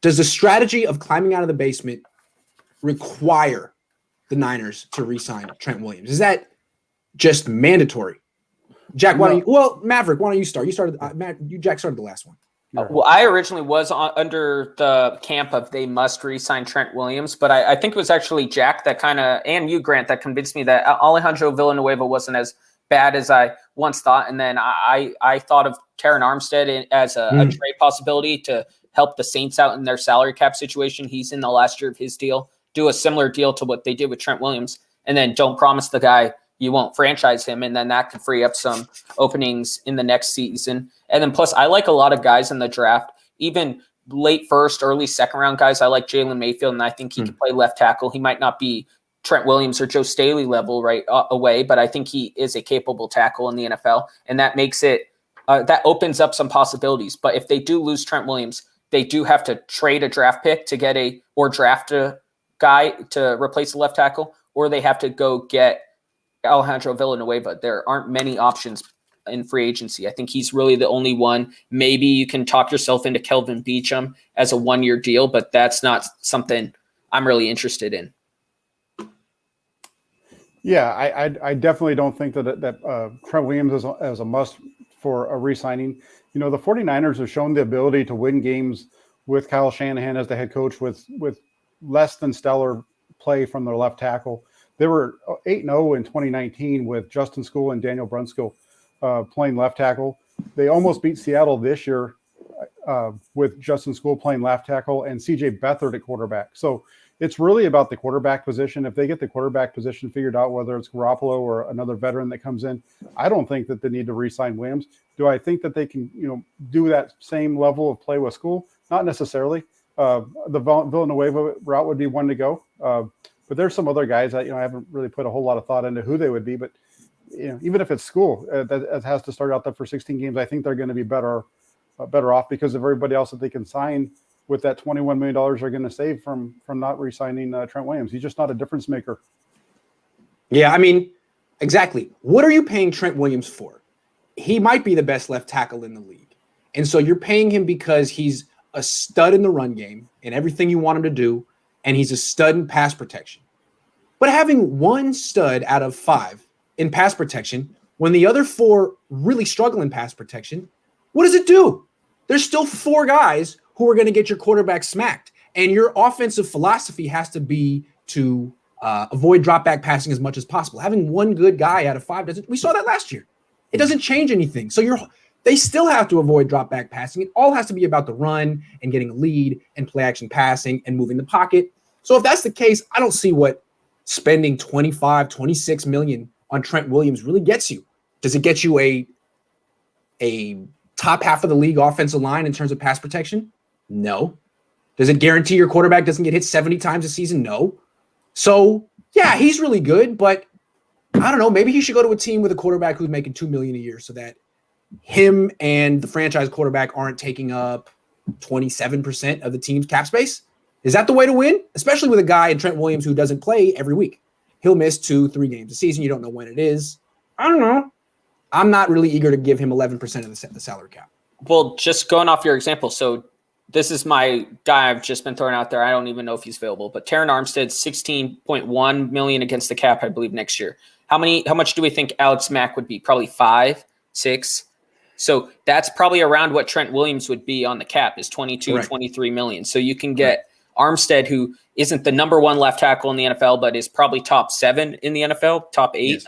Does the strategy of climbing out of the basement require the Niners to re-sign Trent Williams? Is that just mandatory? Jack, Maverick, why don't you start? You started, Jack started the last one. Well, I originally was under the camp of they must re-sign Trent Williams, but I think it was actually Jack that and you, Grant, that convinced me that Alejandro Villanueva wasn't as bad as I once thought. And then I thought of Terran Armstead as a trade possibility to help the Saints out in their salary cap situation. He's in the last year of his deal. Do a similar deal to what they did with Trent Williams, and then don't promise the guy you won't franchise him, and then that could free up some openings in the next season. And then plus, I like a lot of guys in the draft, even late first, early second round guys. I like Jalen Mayfield, and I think he can play left tackle. He might not be Trent Williams or Joe Staley level right away, but I think he is a capable tackle in the NFL, and that makes it that opens up some possibilities. But if they do lose Trent Williams, they do have to trade a draft pick to get or draft a guy to replace the left tackle, or they have to go get Alejandro Villanueva. There aren't many options in free agency. I think he's really the only one. Maybe you can talk yourself into Kelvin Beachum as a 1-year deal, but that's not something I'm really interested in. Yeah, I definitely don't think that Trent Williams is a must for a re-signing. The 49ers have shown the ability to win games with Kyle Shanahan as the head coach with less than stellar play from their left tackle. They were 8-0 in 2019 with Justin School and Daniel Brunskill playing left tackle. They almost beat Seattle this year with Justin School playing left tackle and CJ Beathard at quarterback. So it's really about the quarterback position. If they get the quarterback position figured out, whether it's Garoppolo or another veteran that comes in, I don't think that they need to re-sign Williams. Do I think that they can, do that same level of play with School? Not necessarily. The Villanueva route would be one to go. But there's some other guys that, I haven't really put a whole lot of thought into who they would be. But, even if it's School that has to start out there for 16 games, I think they're going to be better off because of everybody else that they can sign with that $21 million they're going to save from not re-signing Trent Williams. He's just not a difference maker. Yeah, exactly. What are you paying Trent Williams for? He might be the best left tackle in the league. And so you're paying him because he's a stud in the run game and everything you want him to do, and he's a stud in pass protection. But having one stud out of 5 in pass protection, when the other 4 really struggle in pass protection, what does it do? There's still 4 guys who are going to get your quarterback smacked. And your offensive philosophy has to be to avoid drop back passing as much as possible. Having one good guy out of 5 doesn't. We saw that last year. It doesn't change anything. So they still have to avoid drop back passing. It all has to be about the run and getting a lead and play action passing and moving the pocket. So if that's the case, I don't see what spending 26 million on Trent Williams really gets you. Does it get you a top half of the league offensive line in terms of pass protection? No. Does it guarantee your quarterback doesn't get hit 70 times a season? No. So yeah, he's really good, but I don't know. Maybe he should go to a team with a quarterback who's making $2 million a year so that him and the franchise quarterback aren't taking up 27% of the team's cap space. Is that the way to win? Especially with a guy in Trent Williams who doesn't play every week. He'll miss 2-3 games a season. You don't know when it is. I don't know. I'm not really eager to give him 11% of the salary cap. Well, just going off your example, so this is my guy I've just been throwing out there. I don't even know if he's available, but Terran Armstead, $16.1 million against the cap, I believe, next year. How much do we think Alex Mack would be? Probably 5, 6. So that's probably around what Trent Williams would be on the cap, is 22, 23 million. So you can get Armstead, who isn't the number 1 left tackle in the NFL, but is probably top 7 in the NFL, top 8. Yes.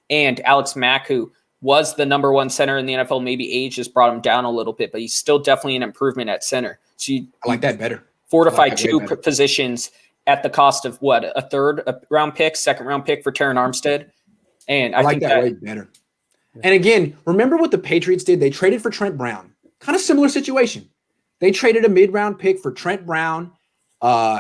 And Alex Mack, who was the number 1 center in the NFL. Maybe age has brought him down a little bit, but he's still definitely an improvement at center. So I like that better. Fortify 2 positions at the cost of what? A third round pick, second round pick for Terran Armstead. And I like think that way better. And again, remember what the Patriots did? They traded for Trent Brown. Kind of similar situation. They traded a mid-round pick for Trent Brown.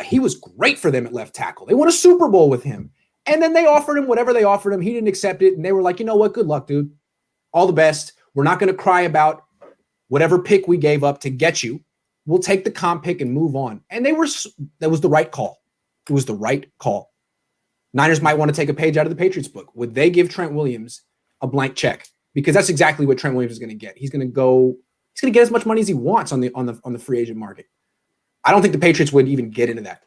He was great for them at left tackle. They won a Super Bowl with him. And then they offered him whatever they offered him. He didn't accept it. And they were like, you know what? Good luck, dude. All the best. We're not going to cry about whatever pick we gave up to get you. We'll take the comp pick and move on. And that was the right call. It was the right call. Niners might want to take a page out of the Patriots book. Would they give Trent Williams a blank check? Because that's exactly what Trent Williams is going to get. He's going to get as much money as he wants on the free agent market. I don't think the Patriots would even get into that.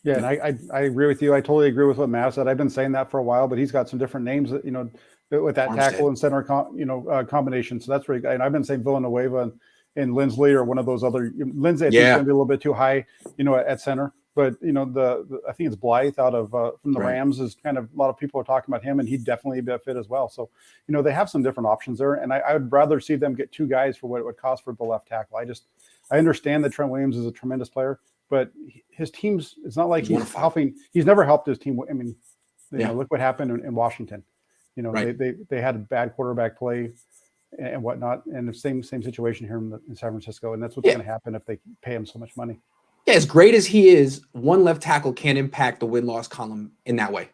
Yeah, and I agree with you. I totally agree with what Matt said. I've been saying that for a while, but he's got some different names that, with that Armstead. tackle and center combination. So that's really good. And I've been saying Villanueva and Lindsley or one of those other. Lindsley I think is going to be a little bit too high, at center. But the I think it's Blythe out of from the Rams is kind of, a lot of people are talking about him, and he'd definitely be a fit as well. So they have some different options there, and I would rather see them get 2 guys for what it would cost for the left tackle. I understand that Trent Williams is a tremendous player, but his team's, it's not like he's helping. He's never helped his team. I mean, look what happened in Washington. They had a bad quarterback play and whatnot, and the same situation here in San Francisco, and that's what's going to happen if they pay him so much money. Yeah, as great as he is, one left tackle can impact the win-loss column in that way.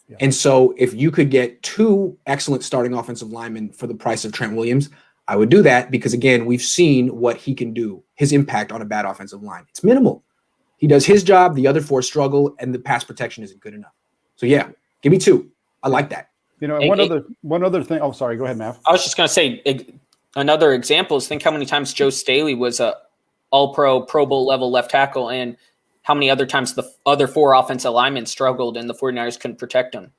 Yeah. And so if you could get 2 excellent starting offensive linemen for the price of Trent Williams, I would do that because, again, we've seen what he can do, his impact on a bad offensive line. It's minimal. He does his job, the other 4 struggle, and the pass protection isn't good enough. So, yeah, give me 2. I like that. One other thing. Oh, sorry. Go ahead, Mav. I was just going to say another example is think how many times Joe Staley was a All-Pro, Pro Bowl level left tackle, and how many other times the other 4 offensive linemen struggled and the 49ers couldn't protect him.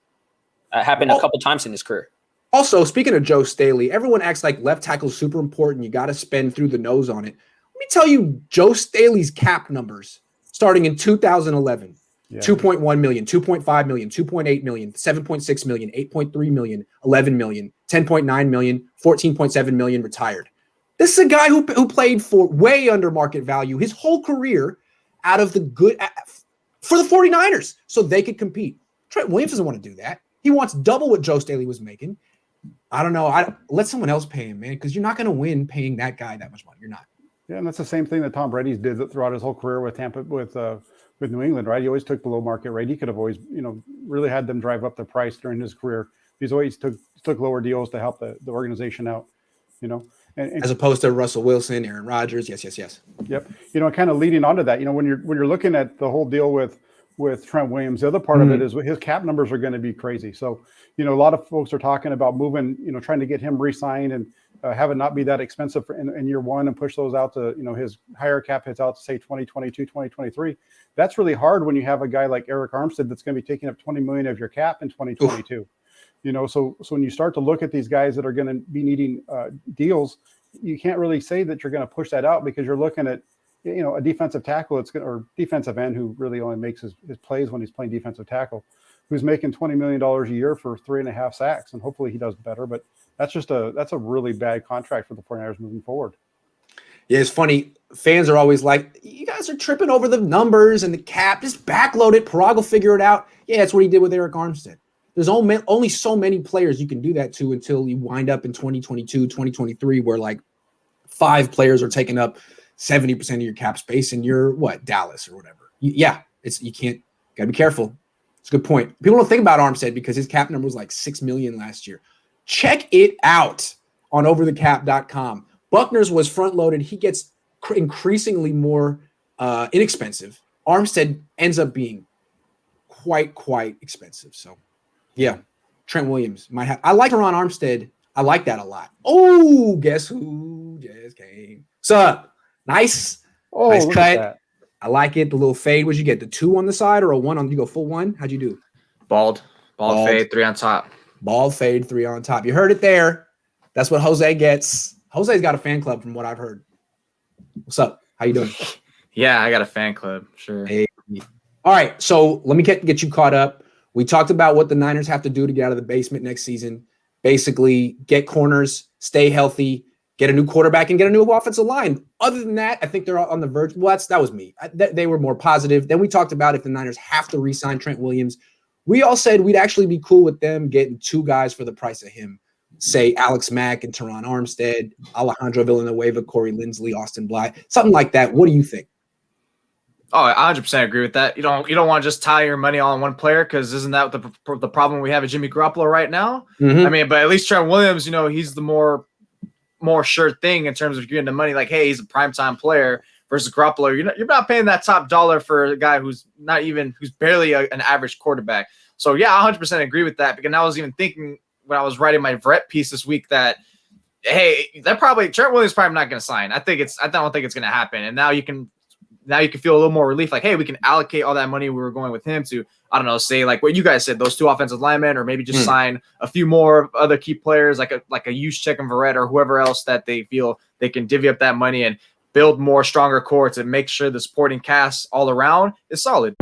Happened a couple times in his career. Also, speaking of Joe Staley, everyone acts like left tackle is super important. You got to spend through the nose on it. Let me tell you Joe Staley's cap numbers starting in 2011. 2.1 million, 2.5 million, 2.8 million, 7.6 million, 8.3 million, 11 million, 10.9 million, 14.7 million retired. This is a guy who played for way under market value his whole career out of the good for the 49ers so they could compete. Trent Williams doesn't want to do that. He wants double what Joe Staley was making. I don't know. Let someone else pay him, man, because you're not going to win paying that guy that much money. You're not. Yeah, and that's the same thing that Tom Brady did throughout his whole career with Tampa, with New England, right? He always took below market rate. He could have always, really had them drive up the price during his career. He's always took lower deals to help the organization out, And as opposed to Russell Wilson, Aaron Rodgers. Yes. Yep. Kind of leading on to that, when you're looking at the whole deal with Trent Williams, the other part of it is his cap numbers are going to be crazy. So, a lot of folks are talking about moving, trying to get him re-signed and have it not be that expensive in year 1 and push those out to, his higher cap hits out to say 2022, 2023. That's really hard when you have a guy like Eric Armstead that's going to be taking up $20 million of your cap in 2022. Oof. So when you start to look at these guys that are going to be needing deals, you can't really say that you're going to push that out because you're looking at, a defensive tackle or defensive end who really only makes his plays when he's playing defensive tackle, who's making $20 million a year for 3.5 sacks. And hopefully he does better, but that's a really bad contract for the 49ers moving forward. Yeah, it's funny. Fans are always like, you guys are tripping over the numbers and the cap. Just backload it. Parag will figure it out. Yeah, that's what he did with Eric Armstead. There's only so many players you can do that to until you wind up in 2022, 2023, where like 5 players are taking up 70% of your cap space and you're Dallas or whatever. You can't, gotta be careful. It's a good point. People don't think about Armstead because his cap number was like 6 million last year. Check it out on overthecap.com. Buckner's was front loaded. He gets increasingly more inexpensive. Armstead ends up being quite expensive. So yeah, Trent Williams might have. I like Ron Armstead. I like that a lot. Oh, guess who just came? What's up? Nice. Oh, nice look cut. at that. I like it. The little fade. What'd you get? The 2 on the side or a 1 on? You go full 1? How'd you do? Bald fade, 3 on top. Bald fade, 3 on top. You heard it there. That's what Jose gets. Jose's got a fan club from what I've heard. What's up? How you doing? Yeah, I got a fan club. Sure. Hey. All right. So let me get you caught up. We talked about what the Niners have to do to get out of the basement next season. Basically, get corners, stay healthy, get a new quarterback, and get a new offensive line. Other than that, I think they're on the verge. Well, that was me. They were more positive. Then we talked about if the Niners have to re-sign Trent Williams. We all said we'd actually be cool with them getting 2 guys for the price of him. Say Alex Mack and Teron Armstead, Alejandro Villanueva, Corey Lindsley, Austin Blythe, something like that. What do you think? Oh, I 100% agree with that. You don't want to just tie your money all on one player because isn't that the problem we have with Jimmy Garoppolo right now? Mm-hmm. I mean, but at least Trent Williams, he's the more sure thing in terms of getting the money. Like, hey, he's a primetime player versus Garoppolo. You're not paying that top dollar for a guy who's barely an average quarterback. So yeah, I 100% agree with that. Because I was even thinking when I was writing my Verrett piece this week that hey, Trent Williams probably not going to sign. I don't think it's going to happen. And now you can feel a little more relief. Like, hey, we can allocate all that money we were going with him to, I don't know, say like what you guys said, those 2 offensive linemen, or maybe just sign a few more other key players like a Juszczyk and Verrett or whoever else that they feel they can divvy up that money and build more stronger core to make sure the supporting cast all around is solid.